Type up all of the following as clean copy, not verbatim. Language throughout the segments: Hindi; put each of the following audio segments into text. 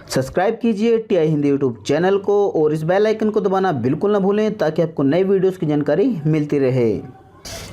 सब्सक्राइब कीजिए टीआई हिंदी यूट्यूब चैनल को और इस बेल आइकन को दबाना बिल्कुल ना भूलें ताकि आपको नई वीडियोस की जानकारी मिलती रहे।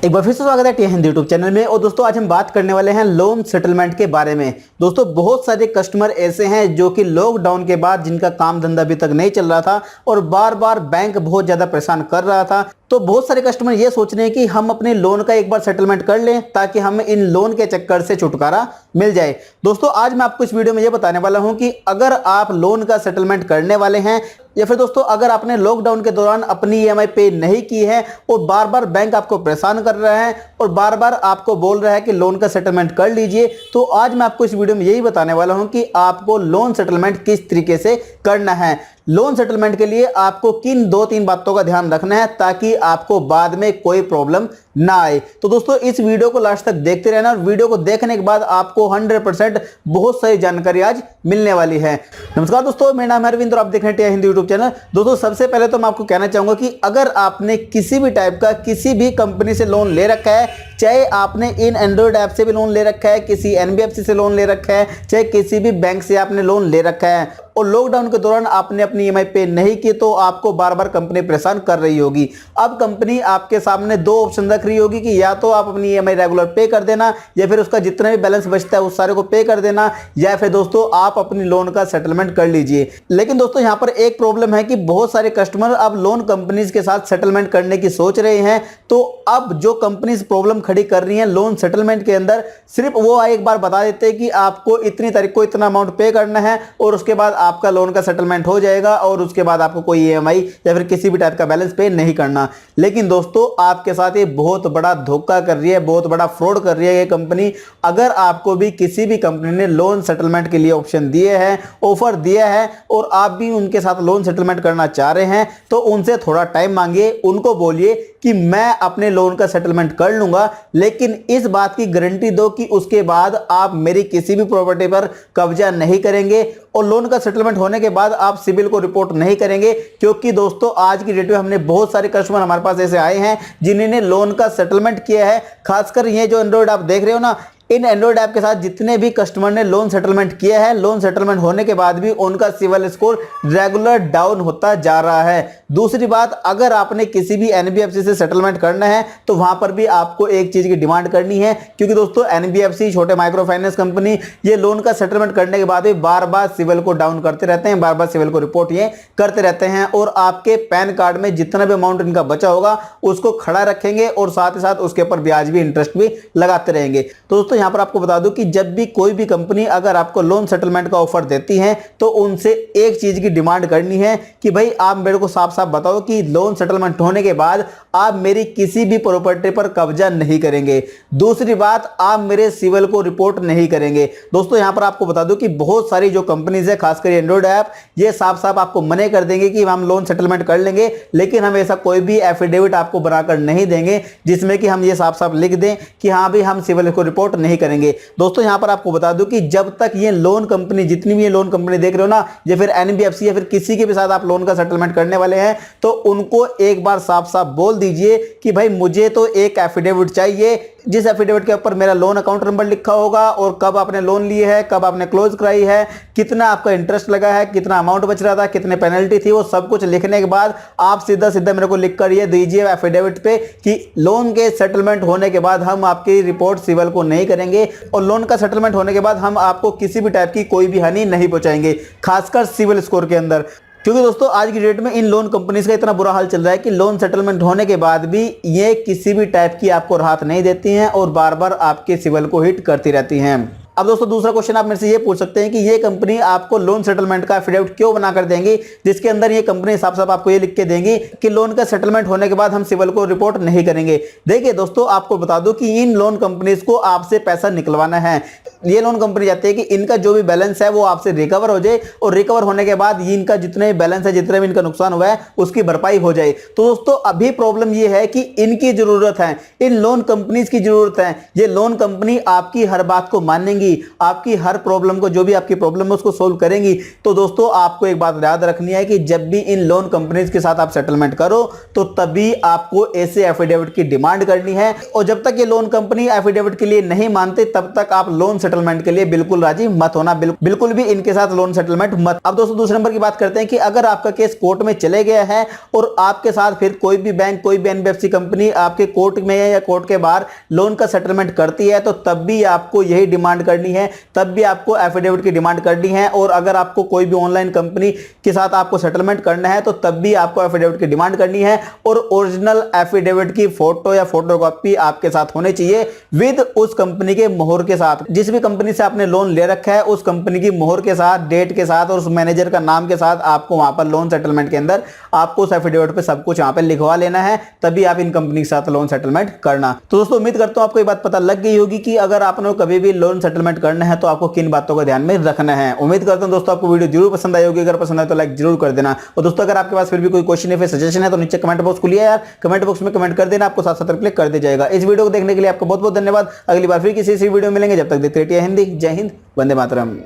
एक बार फिर से स्वागत है टीआई हिंदी यूट्यूब चैनल में। और दोस्तों आज हम बात करने वाले हैं लोन सेटलमेंट के बारे में। दोस्तों बहुत सारे कस्टमर ऐसे हैं जो कि लॉकडाउन के बाद जिनका काम धंधा अभी तक नहीं चल रहा था और बार बार बैंक बहुत ज्यादा परेशान कर रहा था। तो बहुत सारे कस्टमर ये सोच रहे हैं कि हम अपने लोन का एक बार सेटलमेंट कर लें ताकि हमें इन लोन के चक्कर से छुटकारा मिल जाए। दोस्तों आज मैं आपको इस वीडियो में ये बताने वाला हूं कि अगर आप लोन का सेटलमेंट करने वाले हैं या फिर दोस्तों अगर आपने लॉकडाउन के दौरान अपनी ईएमआई पे नहीं की है और बार बार बैंक आपको परेशान कर रहा है और बार बार आपको बोल रहा है कि लोन का सेटलमेंट कर लीजिए, तो आज मैं आपको इस वीडियो में यही बताने वाला हूं कि आपको लोन सेटलमेंट किस तरीके से करना है। लोन सेटलमेंट के लिए आपको किन 2-3 बातों का ध्यान रखना है ताकि आपको बाद में कोई प्रॉब्लम ना आए। तो दोस्तों इस वीडियो को लास्ट तक देखते रहना और वीडियो को देखने के बाद आपको 100% बहुत सारी जानकारी आज मिलने वाली है। नमस्कार दोस्तों, मेरा नाम है अरविंद और आप देख रहे हैं टीआई हिंदी यूट्यूब चैनल। दोस्तों सबसे पहले तो मैं आपको कहना चाहूंगा कि अगर आपने किसी भी टाइप का किसी भी कंपनी से लोन ले रखा है, चाहे आपने इन एंड्रॉइड ऐप से भी लोन ले रखा है, किसी एनबीएफसी से लोन ले रखा है, चाहे किसी भी बैंक से आपने लोन ले रखा है और लॉकडाउन के दौरान आपने अपनी ईएमआई पे नहीं की, तो आपको बार बार कंपनी परेशान कर रही होगी। अब कंपनी आपके सामने 2 ऑप्शन रख रही होगी कि या तो आप अपनी ईएमआई रेगुलर पे कर देना या फिर उसका जितना भी बैलेंस बचता है उस सारे को पे कर देना, या फिर दोस्तों आप अपनी लोन का सेटलमेंट कर लीजिए। लेकिन दोस्तों यहां पर एक प्रॉब्लम है कि बहुत सारे कस्टमर अब लोन कंपनीज के साथ सेटलमेंट करने की सोच रहे हैं। तो अब जो कंपनीज प्रॉब्लम खड़ी कर रही है लोन सेटलमेंट के अंदर, सिर्फ वो एक बार बता देते हैं कि आपको इतनी तारीख को इतना अमाउंट पे करना है और उसके बाद आपका लोन का सेटलमेंट हो जाएगा और उसके बाद आपको कोई ईएमआई या फिर किसी भी टाइप का बैलेंस पे नहीं करना। लेकिन दोस्तों आपके साथ ये बहुत बड़ा धोखा कर रही है, बहुत बड़ा फ्रॉड कर रही है ये कंपनी। अगर आपको भी किसी भी कंपनी ने लोन सेटलमेंट के लिए ऑप्शन दिए हैं, ऑफर दिया है और आप भी उनके साथ लोन सेटलमेंट करना चाह रहे हैं, तो उनसे थोड़ा टाइम मांगिए। उनको बोलिए कि मैं अपने लोन का सेटलमेंट कर लूंगा, लेकिन इस बात की गारंटी दो कि उसके बाद आप मेरी किसी भी प्रॉपर्टी पर कब्जा नहीं करेंगे और लोन का सेटलमेंट होने के बाद आप सिविल को रिपोर्ट नहीं करेंगे। क्योंकि दोस्तों आज की डेट में हमने बहुत सारे कस्टमर हमारे पास ऐसे आए हैं जिन्होंने लोन का सेटलमेंट किया है। खासकर ये जो एंड्रॉइड आप देख रहे हो ना, इन एंड्रॉइड ऐप के साथ जितने भी कस्टमर ने लोन सेटलमेंट किया है, लोन सेटलमेंट होने के बाद भी उनका सिविल स्कोर रेगुलर डाउन होता जा रहा है। दूसरी बात, अगर आपने किसी भी एनबीएफसी से सेटलमेंट करना है तो वहां पर भी आपको एक चीज की डिमांड करनी है, क्योंकि दोस्तों एनबीएफसी छोटे माइक्रो फाइनेंस कंपनी ये लोन का सेटलमेंट करने के बाद भी बार बार सिविल को डाउन करते रहते हैं, बार बार सिविल को रिपोर्ट ये करते रहते हैं और आपके पैन कार्ड में जितना भी अमाउंट इनका बचा होगा उसको खड़ा रखेंगे और साथ ही साथ उसके ऊपर ब्याज भी इंटरेस्ट भी लगाते रहेंगे। तो दोस्तों यहां पर आपको बता दूं कि जब भी कोई भी कंपनी अगर आपको लोन सेटलमेंट का ऑफर देती है तो उनसे एक चीज की डिमांड करनी है कि भाई आप मेरे को साफ साफ बताओ कि लोन सेटलमेंट होने के बाद आप मेरी किसी भी प्रॉपर्टी पर कब्जा नहीं करेंगे। दूसरी बात, आप मेरे सिविल को रिपोर्ट नहीं करेंगे। दोस्तों यहां पर आपको बता दूं कि बहुत सारी जो कंपनीज है, खासकर एंड्रॉइड ऐप, ये साफ साफ आपको मना कर देंगे कि हम लोन सेटलमेंट कर लेंगे, लेकिन हम ऐसा कोई भी एफिडेविट आपको बनाकर नहीं देंगे जिसमें कि हम ये साफ साफ लिख दें कि हाँ भी हम सिविल को रिपोर्ट नहीं करेंगे। दोस्तों यहां पर आपको बता दूं कि जब तक ये लोन कंपनी, जितनी भी ये लोन कंपनी देख रहे हो ना, या फिर एनबीएफसी या फिर किसी के भी साथ आप लोन का सेटलमेंट करने वाले हैं, तो उनको एक बार साफ साफ बोल दीजिए कि भाई मुझे तो एक एफिडेविट चाहिए जिस एफिडेविट के ऊपर मेरा लोन अकाउंट नंबर लिखा होगा और कब आपने लोन लिए है, कब आपने क्लोज कराई है, कितना आपका इंटरेस्ट लगा है, कितना अमाउंट बच रहा था, कितने पेनल्टी थी, वो सब कुछ लिखने के बाद आप सीधा सीधा मेरे को लिख कर ये दीजिए एफिडेविट पे कि लोन के सेटलमेंट होने के बाद हम आपकी रिपोर्ट सिविल को नहीं करेंगे और लोन का सेटलमेंट होने के बाद हम आपको किसी भी टाइप की कोई भी हानि नहीं पहुंचाएंगे, खासकर सिविल स्कोर के अंदर। क्योंकि दोस्तों आज की डेट में इन लोन कंपनीज का इतना बुरा हाल चल रहा है कि लोन सेटलमेंट होने के बाद भी ये किसी भी टाइप की आपको राहत नहीं देती हैं और बार बार आपके सिविल को हिट करती रहती हैं। अब दोस्तों दूसरा क्वेश्चन आप मेरे से ये पूछ सकते हैं कि ये कंपनी आपको लोन सेटलमेंट का एफिडेविट क्यों बनाकर देंगी जिसके अंदर ये कंपनी साफ साफ आपको ये लिख के देंगी कि लोन का सेटलमेंट होने के बाद हम सिविल को रिपोर्ट नहीं करेंगे। देखिए दोस्तों आपको बता दूं कि इन लोन कंपनीज को आपसे पैसा निकलवाना है। ये लोन कंपनी चाहती है कि इनका जो भी बैलेंस है वो आपसे रिकवर हो जाए और रिकवर होने के बाद इनका जितने भी बैलेंस है, जितने भी इनका नुकसान हुआ है उसकी भरपाई हो जाए। तो दोस्तों अभी प्रॉब्लम ये है कि इनकी जरूरत है, इन लोन कंपनीज की जरूरत है। ये लोन कंपनी आपकी हर बात को मानेंगी करेगी, आपकी हर प्रॉब्लम को, जो भी आपकी प्रॉब्लम है उसको सोल्व करेंगी। तो दोस्तों आपको एक बात याद रखनी है कि जब भी इन लोन कंपनीज के साथ आप सेटलमेंट करो तो तभी आपको ऐसे एफिडेविट की डिमांड करनी है। और जब तक ये लोन कंपनी एफिडेविट के लिए नहीं मानते तब तक आप लोन सेटलमेंट के लिए बिल्कुल राजी मत होना, बिल्कुल भी इनके साथ लोन सेटलमेंट मत। अब दोस्तों दूसरे नंबर की बात करते हैं कि अगर आपका केस कोर्ट में चले गया है और आपके साथ फिर कोई भी बैंक, कोई भी एनबीएफसी कंपनी आपके कोर्ट में या कोर्ट के बाहर लोन का सेटलमेंट करती है तो तब भी आपको यही डिमांड करनी है, तब भी आपको एफिडेविट की डिमांड करनी है। और अगर आपको कोई भी ऑनलाइन कंपनी के साथ आपको सेटलमेंट करना है तो तब भी आपको एफिडेविट की डिमांड करनी है और ओरिजिनल एफिडेविट की फोटो या फोटोकॉपी आपके साथ होनी चाहिए विद उस कंपनी के मोहर के साथ। जिस भी कंपनी से आपने लोन ले रखा है उस कंपनी की मोहर के साथ, डेट के साथ और उस मैनेजर का नाम के साथ आपको वहां पर लोन सेटलमेंट के अंदर आपको उस एफिडेविट पे सब कुछ यहां पे लिखवा लेना है, तभी आप इन कंपनी के साथ लोन सेटलमेंट करना। तो दोस्तों उम्मीद करता हूं आपको ये बात पता लग गई होगी कि अगर आपने कभी भी लोन सेटलमेंट करना है तो आपको किन बातों का ध्यान में रखना है। उम्मीद करता हूं दोस्तों आपको वीडियो जरूर पसंद आई होगी। अगर पसंद आए तो लाइक जरूर कर देना। और दोस्तों अगर आपके पास फिर भी कोई क्वेश्चन है, फिर सजेशन है तो नीचे कमेंट बॉक्स खुलिए यार, कमेंट बॉक्स में कमेंट कर देना, आपको साथ साथ क्लिक कर दिया जाएगा। इस वीडियो को देखने के लिए आपको बहुत बहुत धन्यवाद। अगली बार फिर किसी वीडियो में मिलेंगे, जब तक देखते रहिए हिंदी। जय हिंद, वंदे मातरम।